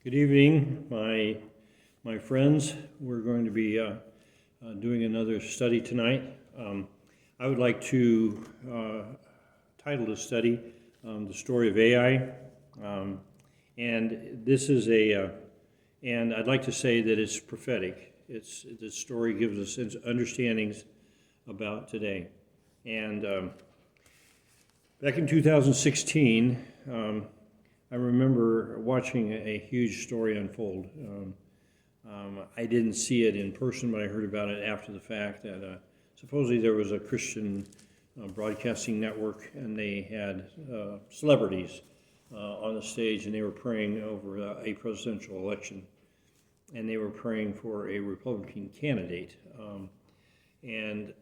Good evening, my friends. We're going to be doing another study tonight. I would like to title the study "The Story of AI," and this is and I'd like to say that it's prophetic. This story gives us understandings about today. And back in 2016. I remember watching a huge story unfold. I didn't see it in person, but I heard about it after the fact that supposedly there was a Christian broadcasting network, and they had celebrities on the stage, and they were praying over a presidential election, and they were praying for a Republican candidate, and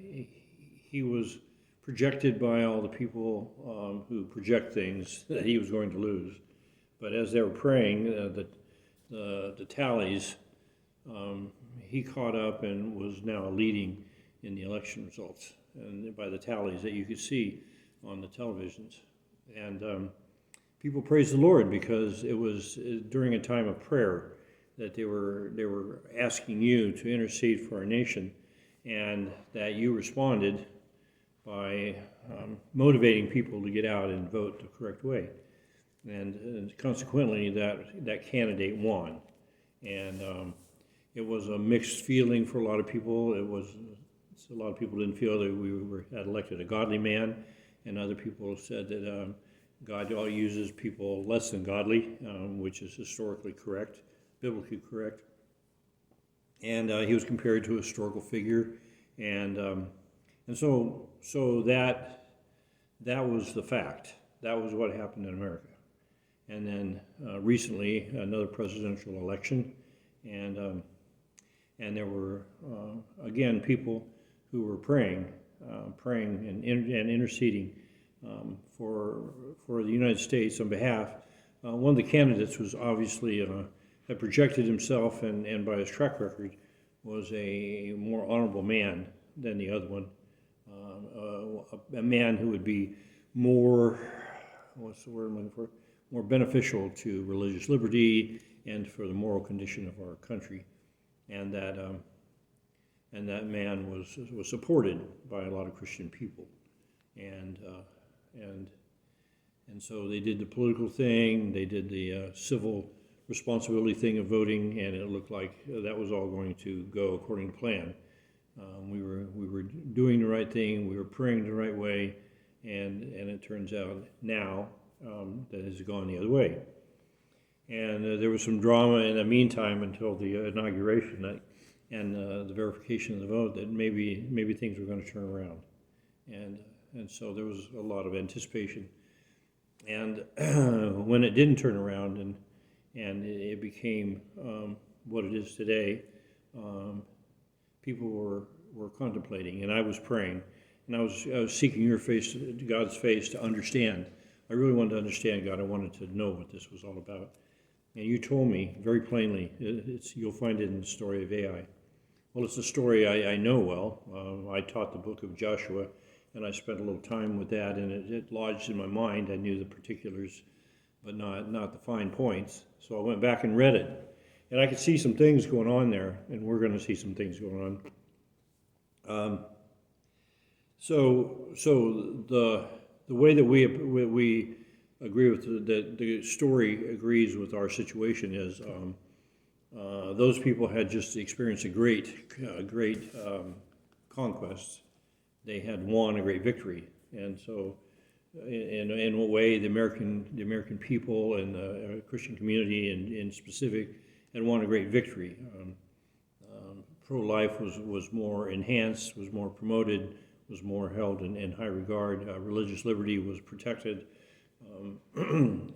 he was projected by all the people who project things that he was going to lose. But as they were praying, the tallies, he caught up and was now leading in the election results, and by the tallies that you could see on the televisions. And people praised the Lord because it was during a time of prayer that they were asking you to intercede for our nation, and that you responded by motivating people to get out and vote the correct way. And consequently, that candidate won. And it was a mixed feeling for a lot of people. A lot of people didn't feel that we had elected a godly man, and other people said that God uses people less than godly, which is historically correct, biblically correct. And he was compared to a historical figure, and so that was the fact. That was what happened in America. And then recently, another presidential election, and there were again people who were praying and interceding for the United States on behalf. One of the candidates was obviously had projected himself, and by his track record was a more honorable man than the other one. A man who would be more, what's the word I'm looking for? More beneficial to religious liberty and for the moral condition of our country, and that man was supported by a lot of Christian people, and so they did the political thing, they did the civil responsibility thing of voting, and it looked like that was all going to go according to plan. We were doing the right thing, we were praying the right way, and it turns out now that it's gone the other way. And there was some drama in the meantime until the inauguration night and the verification of the vote that maybe things were going to turn around. And so there was a lot of anticipation. And when it didn't turn around and it became what it is today, people were contemplating, and I was praying, and I was seeking your face, God's face, to understand. I really wanted to understand God. I wanted to know what this was all about. And you told me very plainly, you'll find it in the story of AI. Well, it's a story I know well. I taught the book of Joshua, and I spent a little time with that, and it lodged in my mind. I knew the particulars, but not the fine points. So I went back and read it. And I could see some things going on there, and we're going to see some things going on. So the way that we agree with that the story agrees with our situation is those people had just experienced a great conquest. They had won a great victory, and so in a way the American people and the Christian community in specific had won a great victory. Pro-life was more enhanced, was more promoted, was more held in high regard. Religious liberty was protected,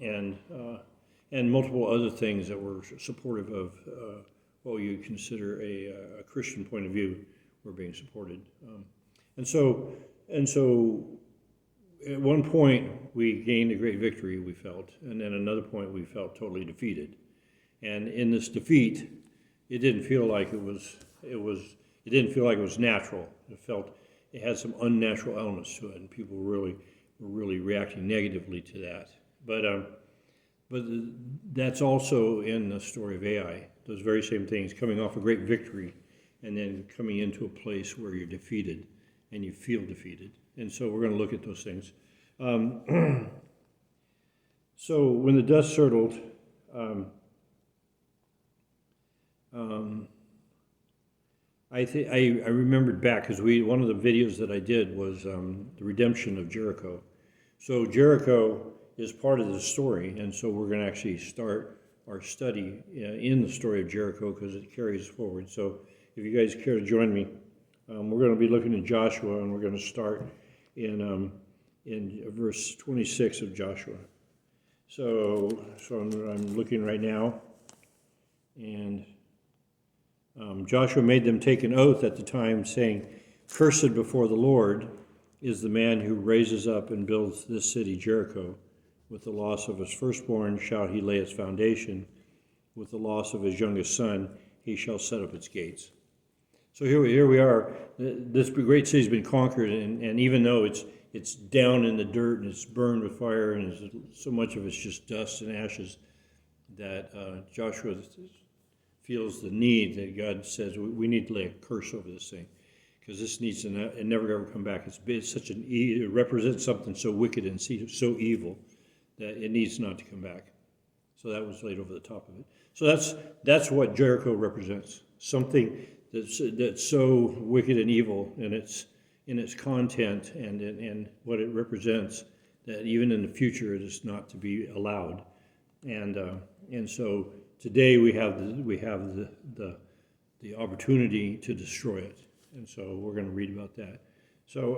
and multiple other things that were supportive of what you consider a Christian point of view were being supported. And so at one point we gained a great victory, we felt, and then another point we felt totally defeated. And in this defeat, it didn't feel like it didn't feel like it was natural. It had some unnatural elements to it, and people were really reacting negatively to that. But But that's also in the story of Ai. Those very same things, coming off a great victory and then coming into a place where you're defeated and you feel defeated. And so we're going to look at those things. So when the dust settled, I remembered back because one of the videos that I did was the redemption of Jericho. So Jericho is part of the story, and so we're going to actually start our study in the story of Jericho because it carries forward. So if you guys care to join me, we're going to be looking at Joshua, and we're going to start in verse 26 of Joshua. So I'm looking right now, and Joshua made them take an oath at the time, saying, "Cursed before the Lord is the man who raises up and builds this city Jericho. With the loss of his firstborn shall he lay its foundation. With the loss of his youngest son he shall set up its gates." So here we are. This great city's been conquered, and even though it's down in the dirt and it's burned with fire and so much of it's just dust and ashes, that Joshua feels the need that God says we need to lay a curse over this thing because this needs to never ever come back. It's such it represents something so wicked and so evil that it needs not to come back. So that was laid over the top of it. So that's what Jericho represents. Something that's so wicked and evil in its content and what it represents, that even in the future it is not to be allowed. And so today we have the opportunity to destroy it. And so we're going to read about that. So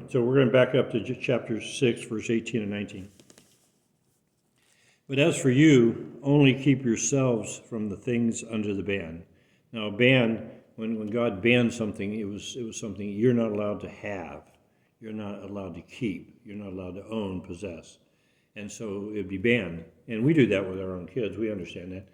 so we're going to back up to chapter 6, verse 18 and 19. "But as for you, only keep yourselves from the things under the ban." Now, a ban, when God banned something, it was something you're not allowed to have. You're not allowed to keep. You're not allowed to own, possess. And so it'd be banned. And we do that with our own kids. We understand that.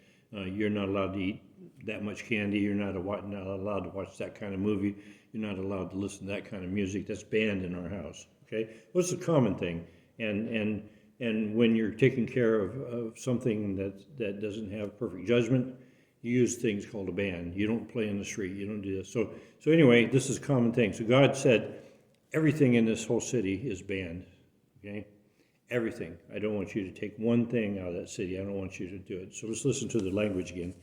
You're not allowed to eat that much candy. You're not allowed to watch that kind of movie. You're not allowed to listen to that kind of music. That's banned in our house. Okay? Well, it's a common thing. And when you're taking care of something that doesn't have perfect judgment, you use things called a ban. You don't play in the street. You don't do this. So anyway, this is a common thing. So God said, everything in this whole city is banned. Okay? Everything. I don't want you to take one thing out of that city. I don't want you to do it. So let's listen to the language again.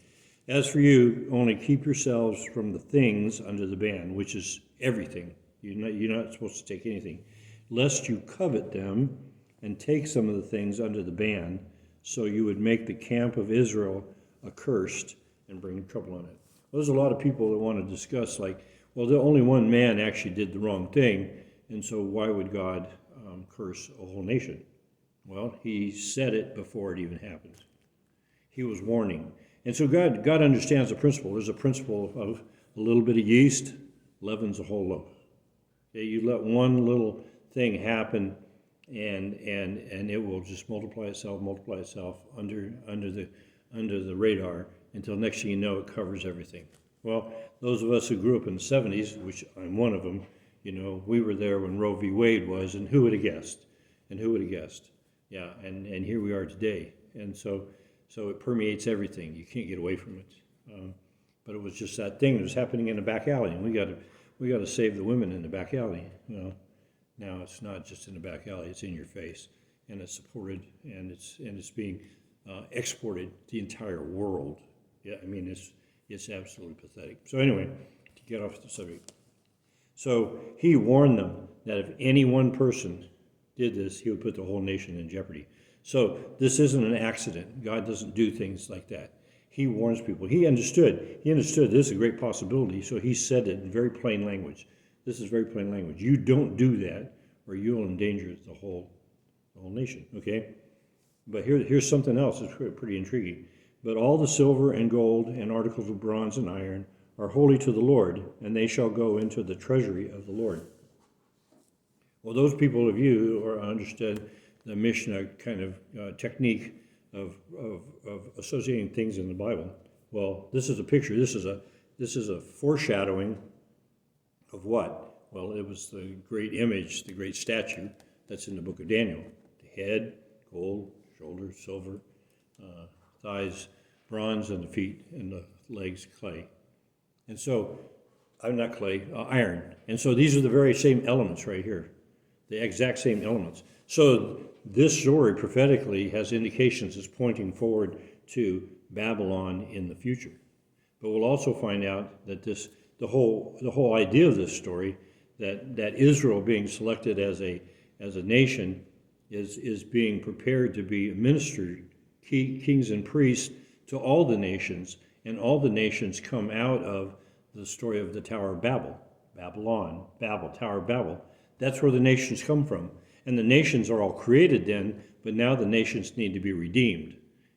"As for you, only keep yourselves from the things under the ban," which is everything. You're not supposed to take anything. "Lest you covet them and take some of the things under the ban, so you would make the camp of Israel accursed and bring trouble on it." Well, there's a lot of people that want to discuss, like, well, the only one man actually did the wrong thing, and so why would God curse a whole nation? Well, he said it before it even happened. He was warning. And so God understands the principle. There's a principle of a little bit of yeast leavens a whole loaf. Okay, you let one little thing happen, and it will just multiply itself under the radar until next thing you know it covers everything. Well, those of us who grew up in the 70s, which I'm one of them, we were there when Roe v. Wade was, and who would have guessed? Yeah, and here we are today. And so it permeates everything. You can't get away from it. But it was just that thing that was happening in the back alley, and we got to save the women in the back alley. Now it's not just in the back alley; it's in your face, and it's supported, and it's being exported to the entire world. Yeah, I mean it's absolutely pathetic. So anyway, to get off the subject, so he warned them that if any one person did this, he would put the whole nation in jeopardy. So this isn't an accident. God doesn't do things like that. He warns people. He understood this is a great possibility, so he said it in very plain language. This is very plain language. You don't do that, or you'll endanger the whole nation, okay? But here's something else that's pretty intriguing. "But all the silver and gold and articles of bronze and iron are holy to the Lord, and they shall go into the treasury of the Lord." Well, those people of you who understood the Mishnah kind of technique of associating things in the Bible, well, this is a picture. This is a foreshadowing of what? Well, it was the great statue that's in the book of Daniel. The head, gold, shoulders, silver, thighs bronze, and the feet and the legs clay. And so, I'm not clay, iron. And so these are the very same elements right here, the exact same elements. So this story prophetically has indications it's pointing forward to Babylon in the future. But we'll also find out that the whole idea of this story, that Israel being selected as a nation is being prepared to be ministered, kings and priests to all the nations, and all the nations come out of the story of the Tower of Babel, Tower of Babel. That's where the nations come from. And the nations are all created then, but now the nations need to be redeemed.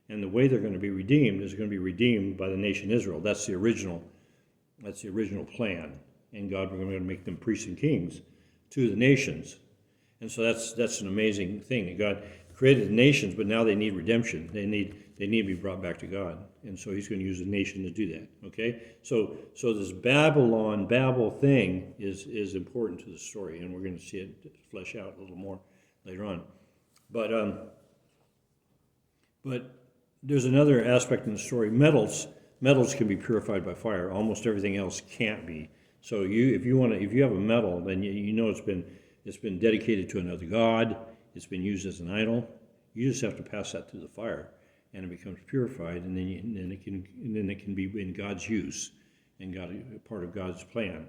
And the way they're going to be redeemed is going to be redeemed by the nation Israel. That's the original plan. And God, we're going to make them priests and kings to the nations. And so that's an amazing thing. God created the nations, but now they need redemption. They need to be brought back to God. And so he's going to use the nation to do that. Okay? So this Babel thing is important to the story, and we're going to see it flesh out a little more later on. But there's another aspect in the story. Metals can be purified by fire. Almost everything else can't be. So if you have a metal, then you know it's been dedicated to another god. It's been used as an idol. You just have to pass that through the fire, and it becomes purified, and then it can be in God's use, and part of God's plan.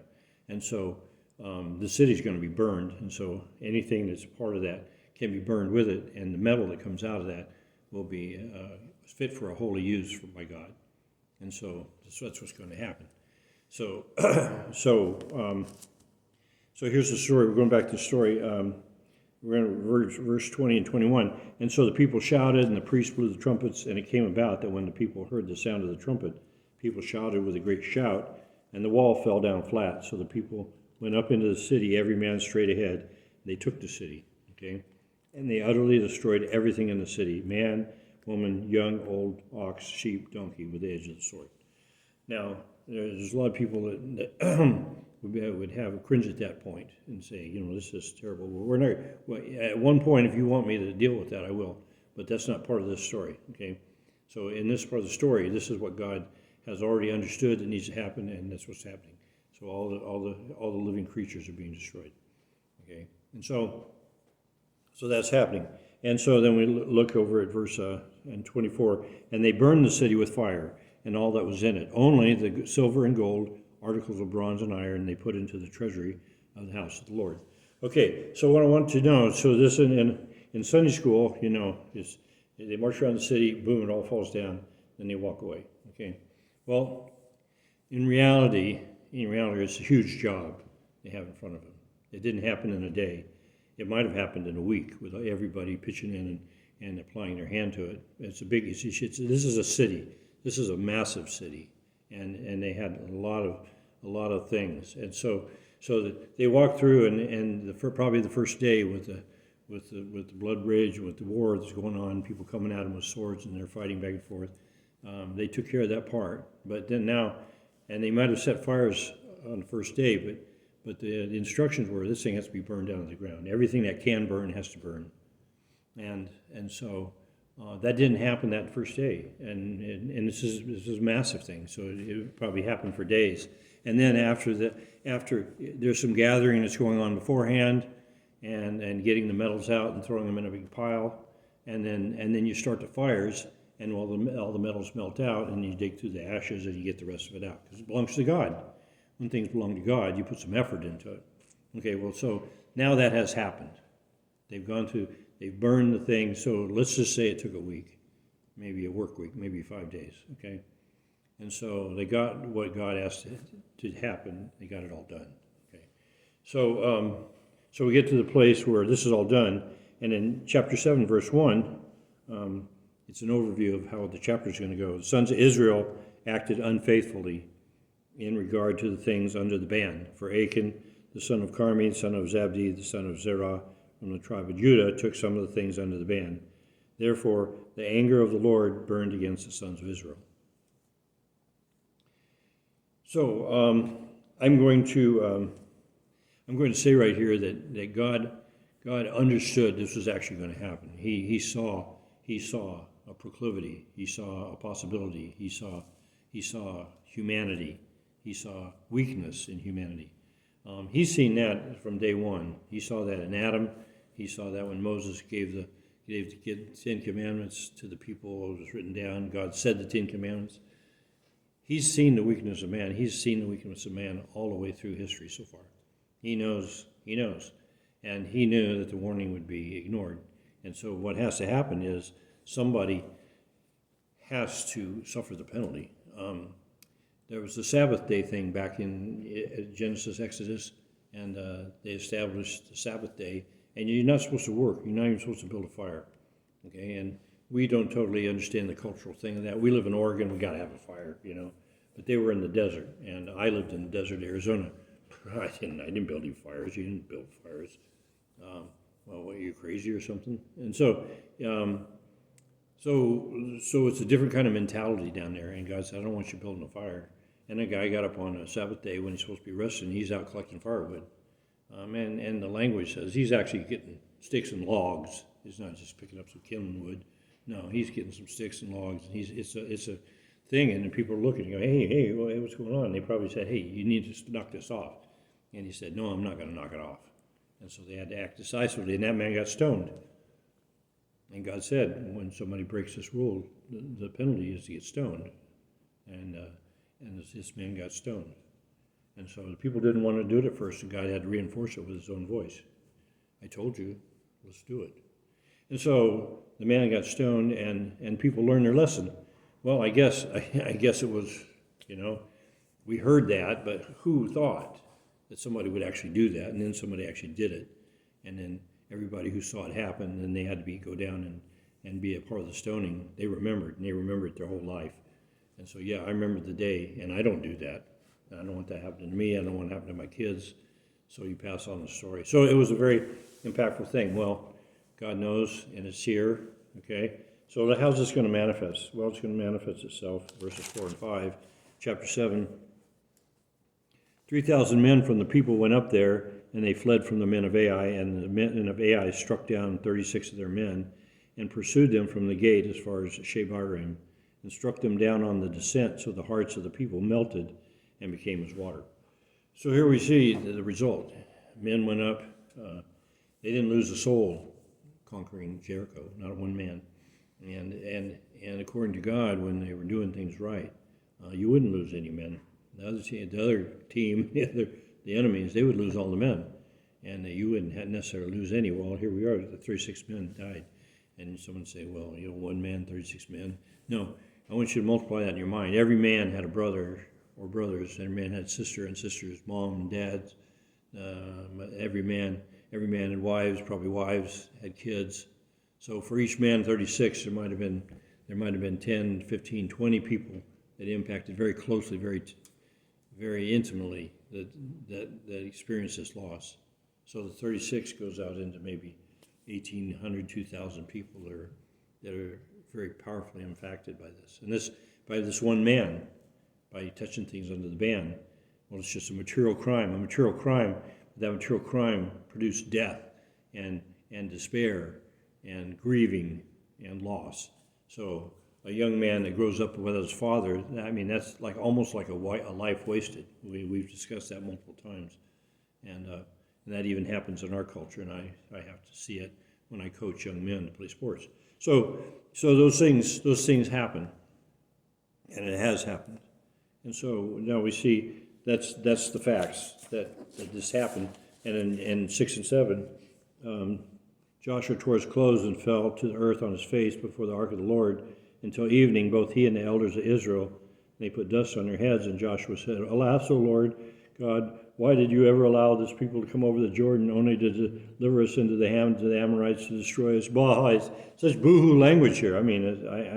And so the city's going to be burned, and so anything that's a part of that can be burned with it, and the metal that comes out of that will be fit for a holy use by God. And so that's what's going to happen. So here's the story. We're going back to the story. We're going to verse 20 and 21. And so the people shouted, and the priests blew the trumpets, and it came about that when the people heard the sound of the trumpet, people shouted with a great shout, and the wall fell down flat. So the people went up into the city, every man straight ahead, and they took the city. Okay, and they utterly destroyed everything in the city: man, woman, young, old, ox, sheep, donkey, with the edge of the sword. Now, there's a lot of people that would have a cringe at that point and say, this is terrible. We're not. Well, at one point, if you want me to deal with that, I will. But that's not part of this story. Okay. So in this part of the story, this is what God has already understood that needs to happen, and that's what's happening. So all the living creatures are being destroyed. Okay. And so that's happening. And so then we look over at verse 24, and they burned the city with fire, and all that was in it. Only the silver and gold, articles of bronze and iron, they put into the treasury of the house of the Lord. Okay, so what I want to know, so this in Sunday school, is they march around the city, boom, it all falls down, then they walk away. Okay, well, in reality, it's a huge job they have in front of them. It didn't happen in a day. It might have happened in a week with everybody pitching in and applying their hand to it. It's a big issue. This is a city. This is a massive city, and they had a lot of things. And so they walked through, and probably the first day with the blood rage, with the war that's going on, people coming at them with swords, and they're fighting back and forth. They took care of that part. But then now, and they might have set fires on the first day, but the instructions were this thing has to be burned down to the ground. Everything that can burn has to burn. And so that didn't happen that first day. And this is a massive thing. So it probably happened for days. And then after there's some gathering that's going on beforehand, and getting the metals out and throwing them in a big pile, and then you start the fires, and all the metals melt out, and you dig through the ashes and you get the rest of it out because it belongs to God. When things belong to God, you put some effort into it. Okay, well, so now that has happened. They've burned the thing. So let's just say it took a week, maybe a work week, maybe 5 days. Okay, and so they got what God asked to happen. They got it all done. Okay, so we get to the place where this is all done, and in chapter 7, verse 1, it's an overview of how the chapter is going to go. The sons of Israel acted unfaithfully in regard to the things under the ban. For Achan, the son of Carmi, the son of Zabdi, the son of Zerah, from the tribe of Judah, took some of the things under the ban. Therefore, the anger of the Lord burned against the sons of Israel. So I'm going to say right here that God understood this was actually going to happen. He saw he saw a proclivity, he saw a possibility, he saw humanity, he saw weakness in humanity. He's seen that from day one. He saw that in Adam. He saw that when Moses gave the 10 Commandments to the people. It was written down. God said the 10 Commandments. He's seen the weakness of man. He's seen the weakness of man all the way through history so far. He knows. And he knew that the warning would be ignored. And so what has to happen is somebody has to suffer the penalty. There was the Sabbath day thing back in Genesis, Exodus, and they established the Sabbath day. And you're not supposed to work. You're not even supposed to build a fire. Okay, and we don't totally understand the cultural thing of that. We live in Oregon. We got to have a fire, But they were in the desert, and I lived in the desert, Arizona. I didn't build any fires. You didn't build fires. Well, what, are you crazy or something? And so it's a different kind of mentality down there. And God said, I don't want you building a fire. And a guy got up on a Sabbath day when he's supposed to be resting. He's out collecting firewood. And the language says he's actually getting sticks and logs. He's not just picking up some kindling wood. No, he's getting some sticks and logs. And it's a thing, and then people are looking and go, hey, what's going on? And they probably said, hey, you need to knock this off. And he said, no, I'm not going to knock it off. And so they had to act decisively, and that man got stoned. And God said, when somebody breaks this rule, the penalty is to get stoned. And this man got stoned. And so the people didn't want to do it at first, and God had to reinforce it with his own voice. I told you, let's do it. And so the man got stoned, and people learned their lesson. Well, I guess it was, we heard that, but who thought that somebody would actually do that? And then somebody actually did it. And then everybody who saw it happen, and they had to go down and be a part of the stoning. They remembered their whole life. And so, yeah, I remember the day, and I don't do that. I don't want that happening to me. I don't want it happening to my kids. So you pass on the story. So it was a very impactful thing. Well, God knows, and it's here, okay? So how's this going to manifest? Well, it's going to manifest itself, verses 4 and 5, chapter 7. 3,000 men from the people went up there, and they fled from the men of Ai, and the men of Ai struck down 36 of their men, and pursued them from the gate as far as Shebarim, and struck them down on the descent, so the hearts of the people melted and became as water. So here we see the result. Men went up. They didn't lose a soul conquering Jericho, not one man. And according to God, when they were doing things right, you wouldn't lose any men. The other team, the enemies, they would lose all the men, and you wouldn't necessarily lose any. Well, here we are. The 36 men died, and someone say, well, one man, 36 men. No, I want you to multiply that in your mind. Every man had a brother or brothers. Every man had sister and sisters, mom and dads. Every man had wives, probably wives, had kids. So for each man, 36, there might have been 10, 15, 20 people that impacted very closely, very intimately that experienced this loss. So the 36 goes out into maybe 1,800, 2,000 people that are very powerfully impacted by this. And by this one man, by touching things under the ban. Well, it's just a material crime. That material crime produced death and despair and grieving and loss. So a young man that grows up without his father, that's almost like a life wasted. We've discussed that multiple times. And that even happens in our culture, and I have to see it when I coach young men to play sports. So those things happen, and it has happened. And so now we see that's the facts that this happened. And in 6 and 7, Joshua tore his clothes and fell to the earth on his face before the ark of the Lord until evening. Both he and the elders of Israel, they put dust on their heads. And Joshua said, "Alas, O Lord God, why did you ever allow this people to come over the Jordan only to deliver us into the hands of the Amorites to destroy us?" Blah, it's such boo-hoo language here. I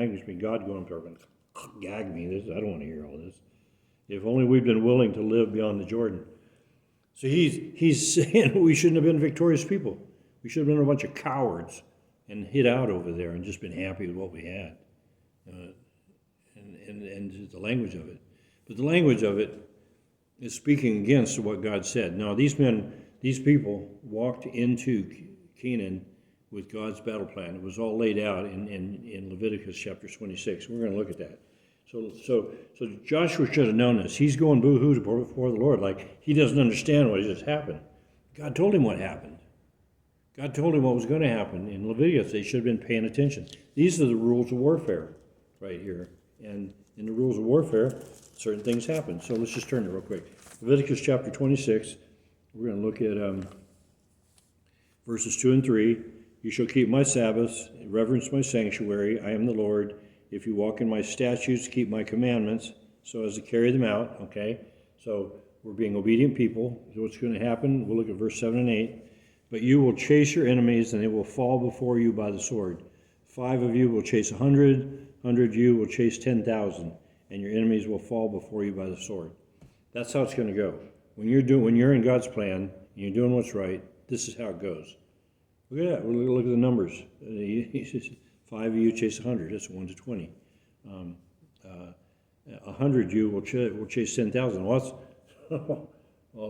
just mean God going up there and gag me. I don't want to hear all this. If only we'd been willing to live beyond the Jordan. So he's saying we shouldn't have been victorious people. We should have been a bunch of cowards and hid out over there and just been happy with what we had. And the language of it. But the language of it is speaking against what God said. Now these people walked into Canaan with God's battle plan. It was all laid out in Leviticus chapter 26. We're going to look at that. So Joshua should have known this. He's going boo-hoo before the Lord, like he doesn't understand what just happened. God told him what happened. God told him what was going to happen. In Leviticus, they should have been paying attention. These are the rules of warfare right here. And in the rules of warfare, certain things happen. So let's just turn to it real quick. Leviticus chapter 26, we're going to look at verses 2 and 3. You shall keep my Sabbaths, reverence my sanctuary. I am the Lord. If you walk in my statutes, keep my commandments, so as to carry them out. Okay? So we're being obedient people. So what's going to happen? We'll look at verse 7 and 8. But you will chase your enemies, and they will fall before you by the sword. 5 of you will chase 100, 100 you will chase 10,000, and your enemies will fall before you by the sword. That's how it's going to go. When you're in God's plan, and you're doing what's right, this is how it goes. Look at that. Look at the numbers. He says 5 of you chase 100. That's 1 to 20. 100 you will chase 10,000. Well,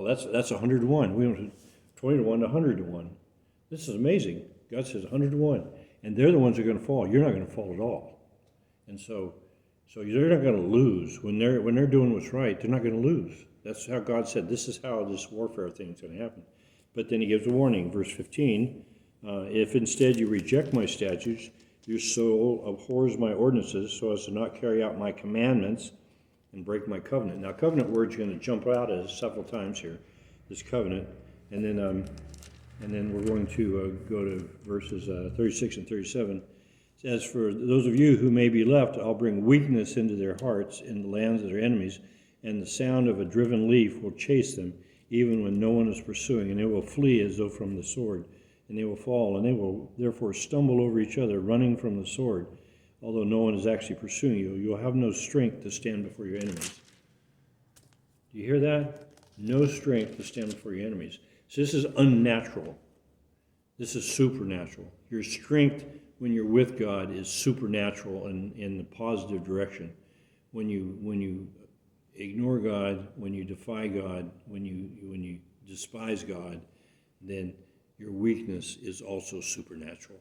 that's 100 to 1. We went 20 to 1 to 100 to 1. This is amazing. God says 100 to 1. And they're the ones that are going to fall. You're not going to fall at all. And so they're not going to lose. When they're doing what's right, they're not going to lose. That's how God said, this is how this warfare thing is going to happen. But then he gives a warning. Verse 15, if instead you reject my statutes, your soul abhors my ordinances so as to not carry out my commandments and break my covenant. Now, covenant word's going to jump out at us several times here, this covenant. And then we're going to go to verses 36 and 37. It says, for those of you who may be left, I'll bring weakness into their hearts in the lands of their enemies, and the sound of a driven leaf will chase them, even when no one is pursuing, and they will flee as though from the sword, and they will fall, and they will therefore stumble over each other, running from the sword. Although no one is actually pursuing you, you'll have no strength to stand before your enemies. Do you hear that? No strength to stand before your enemies. So this is unnatural. This is supernatural. Your strength when you're with God is supernatural in the positive direction. When you ignore God, when you defy God, when you despise God, then your weakness is also supernatural.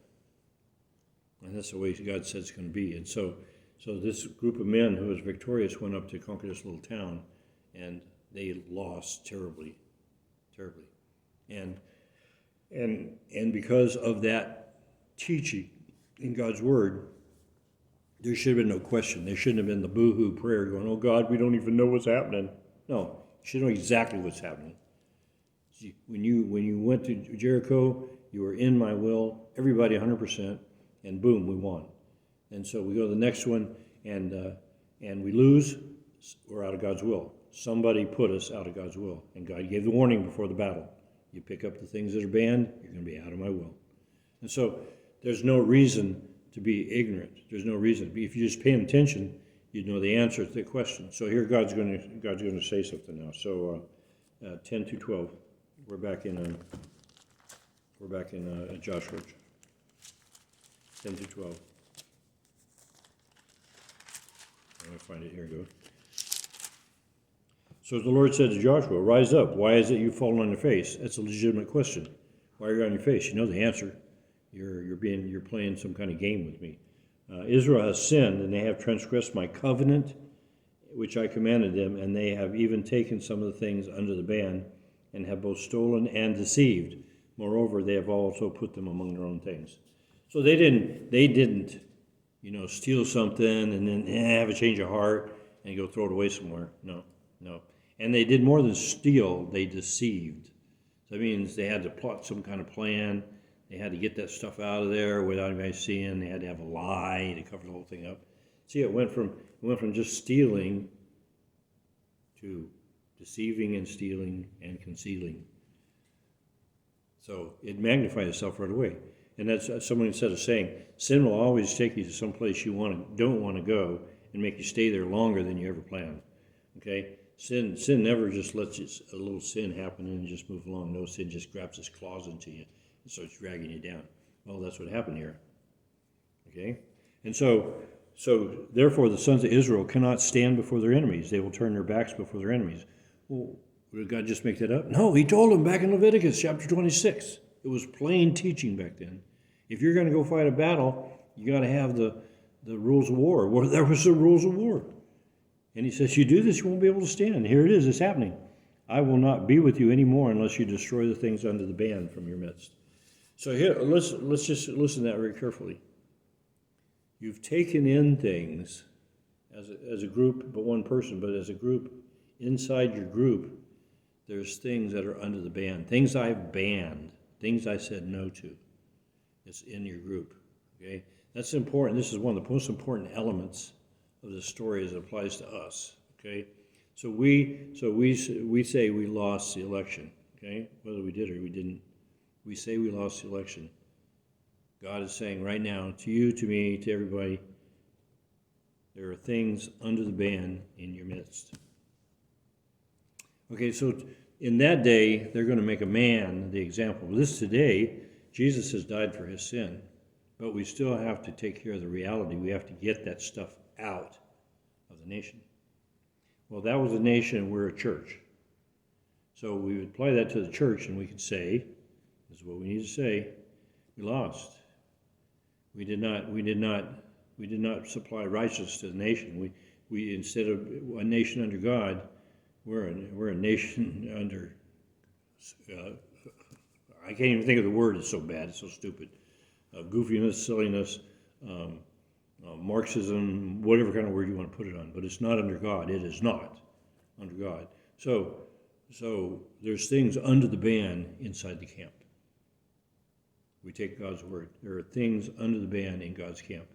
And that's the way God said it's going to be. And so this group of men who was victorious went up to conquer this little town, and they lost terribly, terribly. And because of that teaching in God's Word, there should have been no question. There shouldn't have been the boo-hoo prayer going, oh God, we don't even know what's happening. No, you should know exactly what's happening. See, when you went to Jericho, you were in my will, everybody 100%, and boom, we won. And so we go to the next one, and we lose, we're out of God's will. Somebody put us out of God's will, and God gave the warning before the battle. You pick up the things that are banned, you're going to be out of my will. And so there's no reason to be ignorant. There's no reason. If you just pay attention, you'd know the answer to the question. So here God's going to say something now. So 10 to 12, we're back in Joshua. 10 to 12. I'm going to find it. Here we go. So the Lord said to Joshua, rise up. Why is it you've fallen on your face? That's a legitimate question. Why are you on your face? You know the answer. You're playing some kind of game with me. Israel has sinned, and they have transgressed my covenant, which I commanded them, and they have even taken some of the things under the ban, and have both stolen and deceived. Moreover, they have also put them among their own things. So they didn't, steal something and then have a change of heart and go throw it away somewhere. No. And they did more than steal, they deceived. So that means they had to plot some kind of plan. They had to get that stuff out of there without anybody seeing. They had to have a lie to cover the whole thing up. See, it went from just stealing to deceiving and stealing and concealing. So it magnified itself right away. And that's someone said a saying, sin will always take you to some place you don't want to go and make you stay there longer than you ever planned. Okay? Sin never just lets a little sin happen and you just move along. No, sin just grabs its claws into you and starts dragging you down. Well, that's what happened here. Okay? And so therefore the sons of Israel cannot stand before their enemies. They will turn their backs before their enemies. Well, did God just make that up? No, he told them back in Leviticus chapter 26. It was plain teaching back then. If you're going to go fight a battle, you got to have the rules of war. Well, there was the rules of war. And he says, you do this, you won't be able to stand. Here it is, it's happening. I will not be with you anymore unless you destroy the things under the ban from your midst. So here, let's just listen to that very carefully. You've taken in things as a group, but one person, but as a group, inside your group, there's things that are under the ban. Things I've banned, things I said no to. It's in your group, okay? That's important. This is one of the most important elements of the story as it applies to us, okay? So we say we lost the election, okay? Whether we did or we didn't, we say we lost the election. God is saying right now, to you, to me, to everybody, there are things under the ban in your midst. Okay, so in that day, they're going to make a man the example. This today, Jesus has died for his sin, but we still have to take care of the reality. We have to get that stuff out of the nation. Well, that was a nation, we're a church. So we would apply that to the church, and we could say, this is what we need to say, we lost. We did not supply righteousness to the nation. We instead of a nation under God, we're a nation under. I can't even think of the word. It's so bad. It's so stupid. Goofiness, silliness, Marxism, whatever kind of word you want to put it on. But it's not under God. It is not under God. So there's things under the ban inside the camp. We take God's word. There are things under the ban in God's camp.